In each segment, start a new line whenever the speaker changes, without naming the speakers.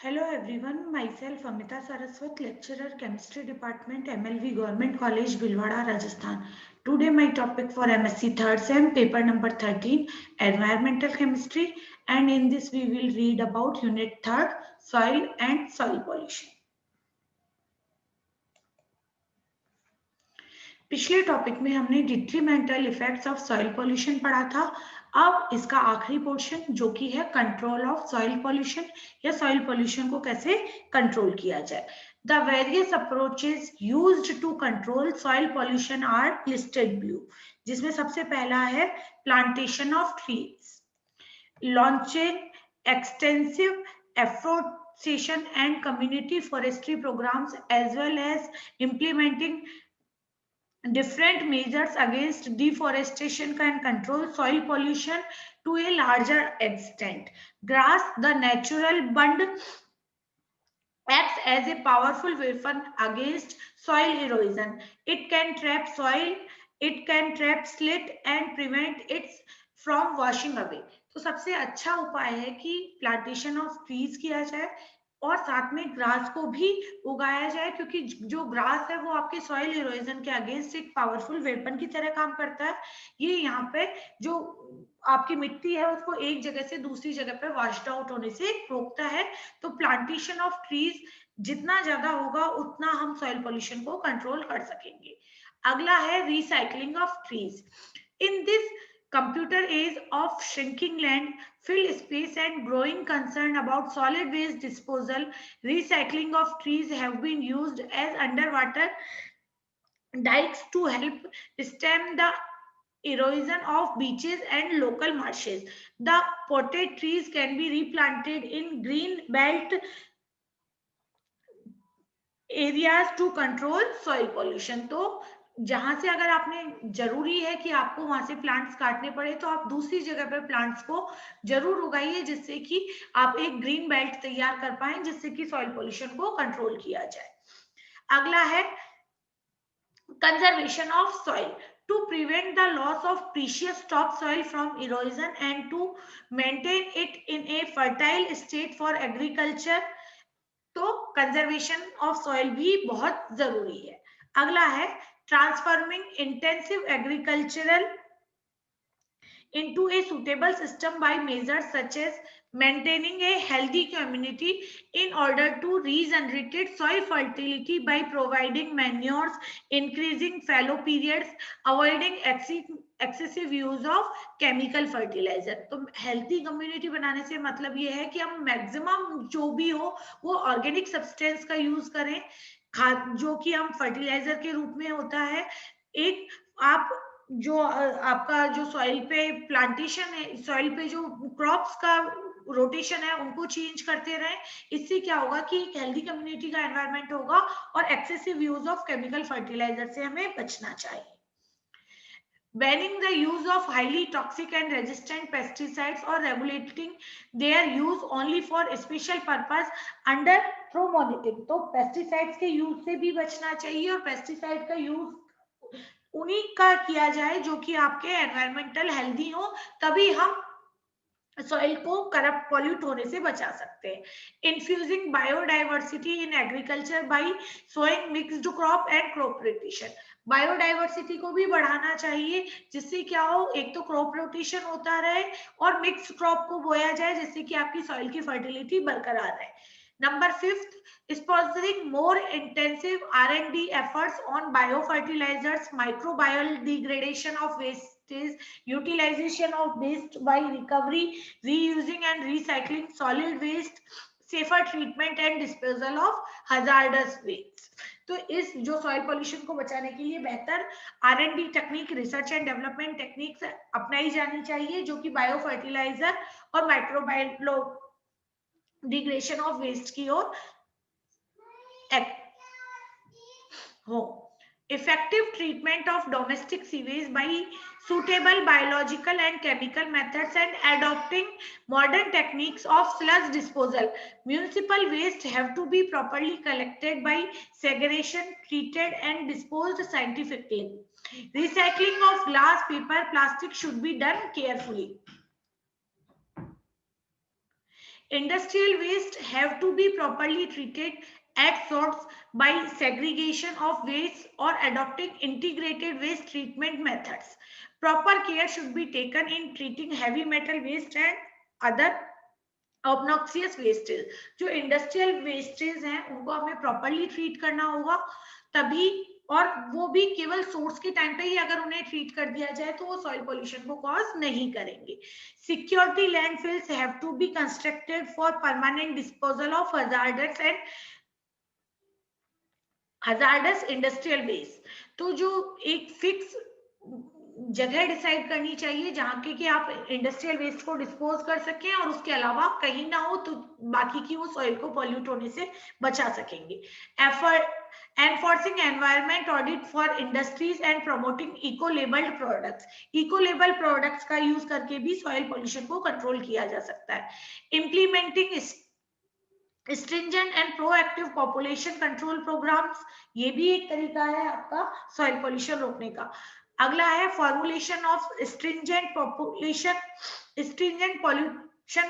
Hello everyone, myself Amita Saraswat, lecturer chemistry department MLV Government College Bhilwara, Rajasthan. Today my topic for MSc third sem paper number 13 environmental chemistry, and in this we will read about unit third soil and soil pollution. पिछले topic में हमने detrimental effects of soil pollution पढ़ा था। अब इसका आखिरी portion जो कि है कंट्रोल ऑफ सॉइल पोल्यूशन या सॉइल पोल्यूशन को कैसे कंट्रोल किया जाए। The various approaches used to control soil pollution are listed below, जिसमें सबसे पहला है plantation of trees, launching extensive afforestation and community forestry programs as well as implementing different measures against deforestation can control soil pollution to a larger extent. Grass, the natural bund, acts as a powerful weapon against soil erosion. It can trap soil, it can trap slit and prevent it from washing away. तो सबसे अच्छा उपाय है कि plantation of trees किया जाए और साथ में ग्रास को भी उगाया जाए, क्योंकि जो ग्रास है वो आपके सॉइल इरोजन के अगेंस्ट एक पावरफुल वेपन की तरह काम करता है। ये यहाँ पे जो आपकी मिट्टी है उसको एक जगह से दूसरी जगह पे वॉश्ड आउट होने से रोकता है। तो प्लांटेशन ऑफ ट्रीज जितना ज्यादा होगा उतना हम सॉइल पोल्यूशन को कंट्रोल कर सकेंगे। अगला है recycling of trees. In this computer age of shrinking land, fill space and growing concern about solid waste disposal, recycling of trees have been used as underwater dikes to help stem the erosion of beaches and local marshes. The potted trees can be replanted in green belt areas to control soil pollution. तो जहां से अगर आपने जरूरी है कि आपको वहां से प्लांट्स काटने पड़े तो आप दूसरी जगह पर प्लांट्स को जरूर उगाइए, जिससे कि आप एक ग्रीन बेल्ट तैयार कर पाए, जिससे कि सॉइल पोल्यूशन को कंट्रोल किया जाए। अगला है conservation of soil to prevent the loss of precious topsoil from erosion and to maintain it in a fertile state for agriculture. तो कंजर्वेशन ऑफ सॉइल भी बहुत जरूरी है। अगला है transforming intensive agricultural into a suitable system by measures such as maintaining a healthy community in order to regenerate soil fertility by providing manures, increasing fallow periods, avoiding excessive use of chemical fertilizer. तो healthy community बनाने से मतलब ये है कि हम maximum जो भी हो वो ऑर्गेनिक सब्सटेंस का यूज करें, खाद जो कि हम फर्टिलाइजर के रूप में होता है। एक आप जो आपका जो सॉइल पे प्लांटेशन है, सॉइल पे जो क्रॉप्स का रोटेशन है उनको चेंज करते रहे। इससे क्या होगा कि एक हेल्दी कम्युनिटी का एनवायरनमेंट होगा और excessive use of chemical fertiliser से हमें बचना चाहिए। Banning the use of highly toxic and resistant pesticides or regulating their use only for special purpose under through monitoring. तो पेस्टिसाइड्स के यूज से भी बचना चाहिए और पेस्टिसाइड का यूज उन्हीं का किया जाए जो कि आपके एनवायरमेंटल हेल्दी हो, तभी हम सॉइल को करप्ट पॉल्यूट होने से बचा सकते हैं। Infusing biodiversity in agriculture by sowing mixed crop and crop rotation. Biodiversity को भी बढ़ाना चाहिए, जिससे क्या हो, एक तो क्रॉप रोटेशन होता रहे और मिक्स क्रॉप को बोया जाए, जिससे कि आपकी सॉइल की फर्टिलिटी बरकरार रहे। Number 5th, sponsoring more intensive R&D efforts on biofertilizers, microbial degradation of wastes, utilization of waste by recovery, reusing and recycling solid waste, safer treatment and disposal of hazardous waste. तो इस जो soil pollution को बचाने के लिए बेहतर R&D technique, research and development techniques अपनाई जानी चाहिए, जो कि बायो फर्टिलाइजर और माइक्रोबायल डिग्रेडेशन ऑफ वेस्ट की ओर हो। Effective treatment of domestic sewage by suitable biological and chemical methods and adopting modern techniques of sludge disposal. Municipal waste have to be properly collected by segregation, treated and disposed scientifically. Recycling of glass, paper, plastic should be done carefully. Industrial waste have to be properly treated at source by segregation of waste or adopting integrated waste treatment methods. Proper care should be taken in treating heavy metal waste and other obnoxious wastage. जो industrial wastage हैं उनको हमें properly treat करना होगा तभी, और वो भी केवल सोर्स के टाइम पे ही अगर उन्हें ट्रीट कर दिया जाए तो वो सॉइल पोल्यूशन को कॉज नहीं करेंगे. Security landfills have to be constructed for permanent disposal of hazardous industrial waste. तो जो एक फिक्स जगह डिसाइड करनी चाहिए जहां के कि आप इंडस्ट्रियल वेस्ट को डिस्पोज कर सकें और उसके अलावा कहीं ना हो तो बाकी की वो सॉइल को पॉल्यूट होने से बचा सकेंगे. Enforcing environment audit for industries and promoting eco-labeled products. Eco-label products का यूज करके भी सॉइल पोल्यूशन को कंट्रोल किया जा सकता है. Implementing stringent and proactive population control programs, ये भी एक तरीका है आपका सॉइल पोल्यूशन रोकने का. अगला है formulation of stringent pollution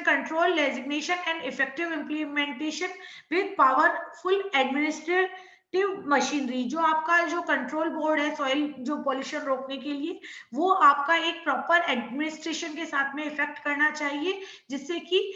control designation and effective implementation with powerful administrative machinery. जो आपका जो कंट्रोल बोर्ड है सॉइल जो पॉल्यूशन रोकने के लिए, वो आपका एक प्रॉपर एडमिनिस्ट्रेशन के साथ में इफेक्ट करना चाहिए जिससे कि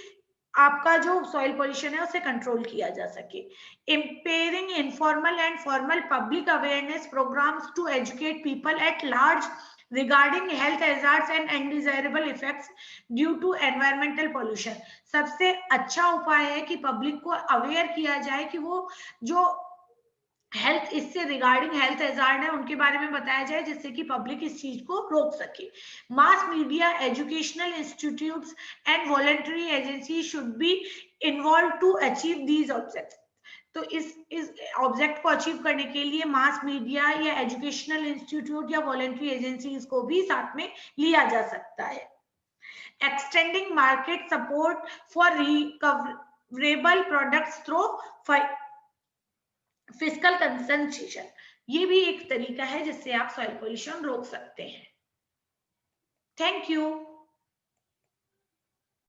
आपका जो सॉइल पोल्यूशन है उसे कंट्रोल किया जा सके. Impairing informal and formal public awareness programs to educate people at large regarding health hazards and undesirable effects due to environmental pollution. सबसे अच्छा उपाय है कि पब्लिक को अवेयर किया जाए कि वो जो हेल्थ इससे रिगार्डिंग हेल्थ हैजार्ड है उनके बारे में बताया जाए जिससे कि पब्लिक इस चीज को रोक सके. Mass media, educational institutes and voluntary agency should be involve to achieve these objects. तो इस ऑब्जेक्ट को अचीव करने के लिए मास मीडिया या एजुकेशनल इंस्टीट्यूट या वॉलंटरी एजेंसीज को भी साथ में लिया जा सकता है. Extending market support for recoverable products through fiscal concentration, ये भी एक तरीका है जिससे आप सॉइल पोल्यूशन रोक सकते हैं. Thank you.